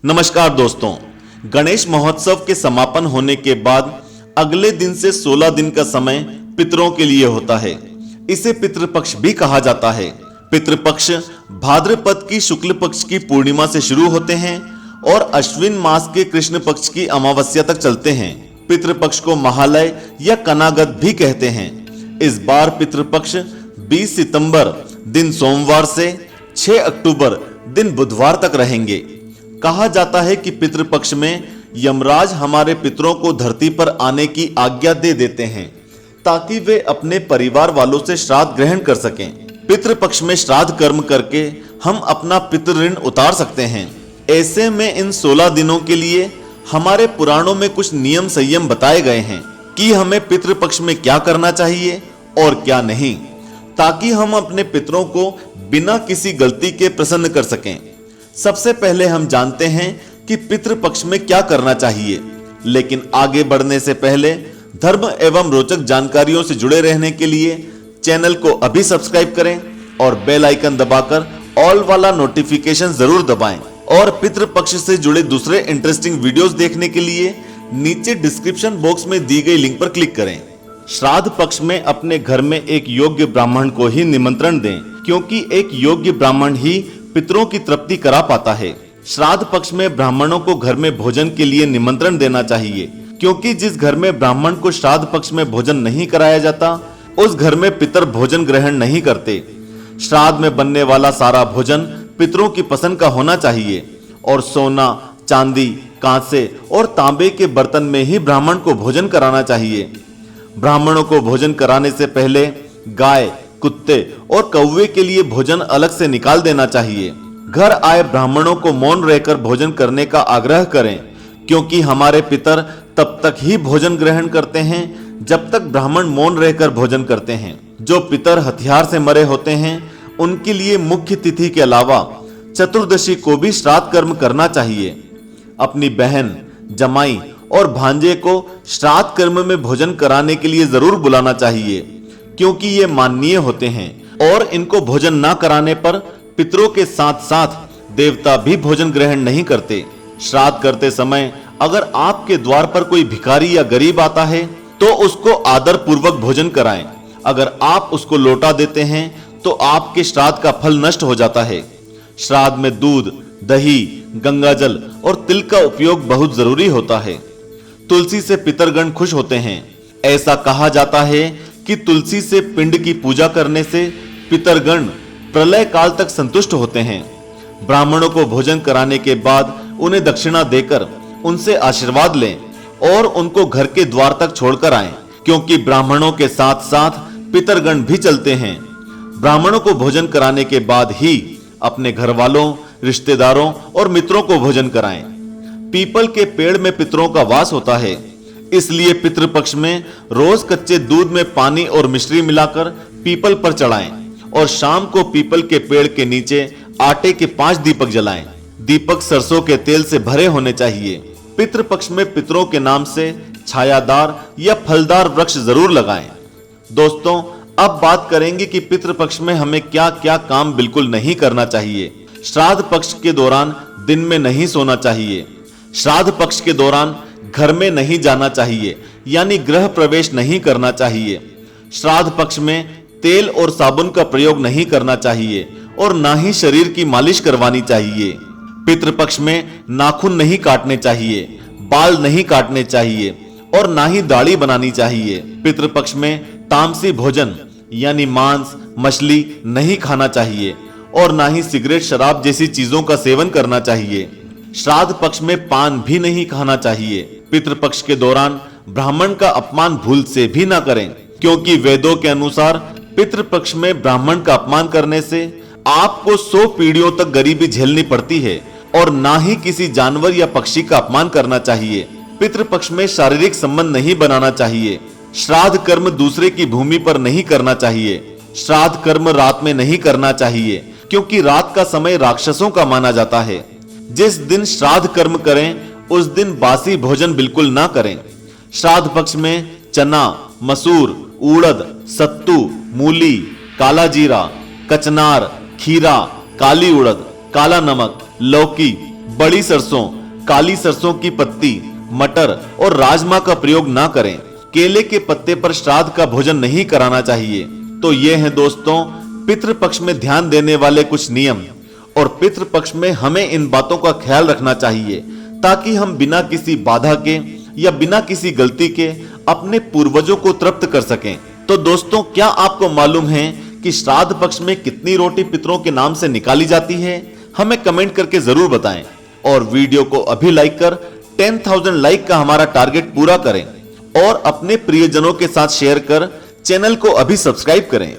नमस्कार दोस्तों, गणेश महोत्सव के समापन होने के बाद अगले दिन से 16 दिन का समय पितरों के लिए होता है। इसे पितृपक्ष भी कहा जाता है। पितृपक्ष भाद्रपद की शुक्ल पक्ष की पूर्णिमा से शुरू होते हैं और अश्विन मास के कृष्ण पक्ष की अमावस्या तक चलते हैं। पितृपक्ष को महालय या कनागत भी कहते हैं। इस बार पितृपक्ष 20 सितंबर दिन सोमवार से 6 अक्टूबर दिन बुधवार तक रहेंगे। कहा जाता है कि पितृपक्ष में यमराज हमारे पितरों को धरती पर आने की आज्ञा दे देते हैं ताकि वे अपने परिवार वालों से श्राद्ध ग्रहण कर सकें। पितृपक्ष में श्राद्ध कर्म करके हम अपना पितृ ऋण उतार सकते हैं। ऐसे में इन 16 दिनों के लिए हमारे पुराणों में कुछ नियम संयम बताए गए हैं कि हमें पितृपक्ष में क्या करना चाहिए और क्या नहीं, ताकि हम अपने पितरों को बिना किसी गलती के प्रसन्न कर सकें। सबसे पहले हम जानते हैं कि पितृपक्ष में क्या करना चाहिए, लेकिन आगे बढ़ने से पहले धर्म एवं रोचक जानकारियों से जुड़े रहने के लिए चैनल को अभी सब्सक्राइब करें और बेल आइकन दबाकर ऑल वाला नोटिफिकेशन जरूर दबाएं। और पितृपक्ष से जुड़े दूसरे इंटरेस्टिंग वीडियोस देखने के लिए नीचे डिस्क्रिप्शन बॉक्स में दी गई लिंक पर क्लिक करें। श्राद्ध पक्ष में अपने घर में एक योग्य ब्राह्मण को ही निमंत्रण दें, क्योंकि एक योग्य ब्राह्मण ही पितरों की तृप्ति करा पाता है। श्राद्ध पक्ष में ब्राह्मणों को घर में भोजन के लिए निमंत्रण देना चाहिए, क्योंकि जिस घर में ब्राह्मण को श्राद्ध पक्ष में भोजन नहीं कराया जाता उस घर में पितर भोजन ग्रहण नहीं करते। श्राद्ध में बनने वाला सारा भोजन पितरों की पसंद का होना चाहिए और सोना, चांदी, कांसे और तांबे के बर्तन में ही ब्राह्मण को भोजन कराना चाहिए। ब्राह्मणों को भोजन कराने से पहले गाय, कुत्ते और कौवे के लिए भोजन अलग से निकाल देना चाहिए। घर आए ब्राह्मणों को मौन रहकर भोजन करने का आग्रह करें, क्योंकि हमारे पितर तब तक ही भोजन ग्रहण करते हैं जब तक ब्राह्मण मौन रहकर भोजन करते हैं। जो पितर हथियार से मरे होते हैं उनके लिए मुख्य तिथि के अलावा चतुर्दशी को भी श्राद्ध कर्म करना चाहिए। अपनी बहन, जमाई और भांजे को श्राद्ध कर्म में भोजन कराने के लिए जरूर बुलाना चाहिए, क्योंकि ये माननीय होते हैं और इनको भोजन ना कराने पर पितरों के साथ साथ देवता भी भोजन ग्रहण नहीं करते। श्राद्ध करते समय अगर आपके द्वार पर कोई भिखारी या गरीब आता है तो उसको आदर पूर्वक भोजन कराएं। अगर आप उसको लौटा देते हैं तो आपके श्राद्ध का फल नष्ट हो जाता है। श्राद्ध में दूध, दही, गंगाजल और तिल का उपयोग बहुत जरूरी होता है। तुलसी से पितरगण खुश होते हैं। ऐसा कहा जाता है कि तुलसी से पिंड की पूजा करने से पितरगण प्रलय काल तक संतुष्ट होते हैं। ब्राह्मणों को भोजन कराने के बाद उन्हें दक्षिणा देकर उनसे आशीर्वाद लें और उनको घर के द्वार तक छोड़कर आएं, क्योंकि ब्राह्मणों के साथ साथ पितरगण भी चलते हैं। ब्राह्मणों को भोजन कराने के बाद ही अपने घर वालों, रिश्तेदारों और मित्रों को भोजन कराएं। पीपल के पेड़ में पितरों का वास होता है, इसलिए पितृपक्ष में रोज कच्चे दूध में पानी और मिश्री मिलाकर पीपल पर चढ़ाएं और शाम को पीपल के पेड़ के नीचे आटे के 5 दीपक जलाएं। दीपक सरसों के तेल से भरे होने चाहिए। पितृपक्ष में पितरों के नाम से छायादार या फलदार वृक्ष जरूर लगाएं। दोस्तों, अब बात करेंगे कि पितृपक्ष में हमें क्या क्या काम बिल्कुल नहीं करना चाहिए। श्राद्ध पक्ष के दौरान दिन में नहीं सोना चाहिए। श्राद्ध पक्ष के दौरान घर में नहीं जाना चाहिए, यानी गृह प्रवेश नहीं करना चाहिए। श्राद्ध पक्ष में तेल और साबुन का प्रयोग नहीं करना चाहिए और ना ही शरीर की मालिश करवानी चाहिए। पितृपक्ष में नाखून नहीं काटने चाहिए, बाल नहीं काटने चाहिए और ना ही दाढ़ी बनानी चाहिए। पितृपक्ष में तामसी भोजन यानी मांस, मछली नहीं खाना चाहिए और ना ही सिगरेट, शराब जैसी चीजों का सेवन करना चाहिए। श्राद्ध पक्ष में पान भी नहीं खाना चाहिए। पितृपक्ष के दौरान ब्राह्मण का अपमान भूल से भी ना करें, क्योंकि वेदों के अनुसार पितृपक्ष में ब्राह्मण का अपमान करने से आपको 100 पीढ़ियों तक गरीबी झेलनी पड़ती है और ना ही किसी जानवर या पक्षी का अपमान करना चाहिए। पितृपक्ष में शारीरिक संबंध नहीं बनाना चाहिए। श्राद्ध कर्म दूसरे की भूमि पर नहीं करना चाहिए। श्राद्ध कर्म रात में नहीं करना चाहिए, क्योंकि रात का समय राक्षसों का माना जाता है। जिस दिन श्राद्ध कर्म करें उस दिन बासी भोजन बिल्कुल ना करें। श्राद्ध पक्ष में चना, मसूर, उड़द, सत्तू, मूली, काला जीरा, कचनार, खीरा, काली उड़द, काला नमक, लौकी, बड़ी सरसों, काली सरसों की पत्ती, मटर और राजमा का प्रयोग ना करें। केले के पत्ते पर श्राद्ध का भोजन नहीं कराना चाहिए। तो ये हैं दोस्तों पितृपक्ष में ध्यान देने वाले कुछ नियम, और पितृपक्ष में हमें इन बातों का ख्याल रखना चाहिए ताकि हम बिना किसी बाधा के या बिना किसी गलती के अपने पूर्वजों को तृप्त कर सकें। तो दोस्तों, क्या आपको मालूम है कि श्राद्ध पक्ष में कितनी रोटी पितरों के नाम से निकाली जाती है? हमें कमेंट करके जरूर बताएं और वीडियो को अभी लाइक कर 10,000 लाइक का हमारा टारगेट पूरा करें और अपने प्रियजनों के साथ शेयर कर चैनल को अभी सब्सक्राइब करें।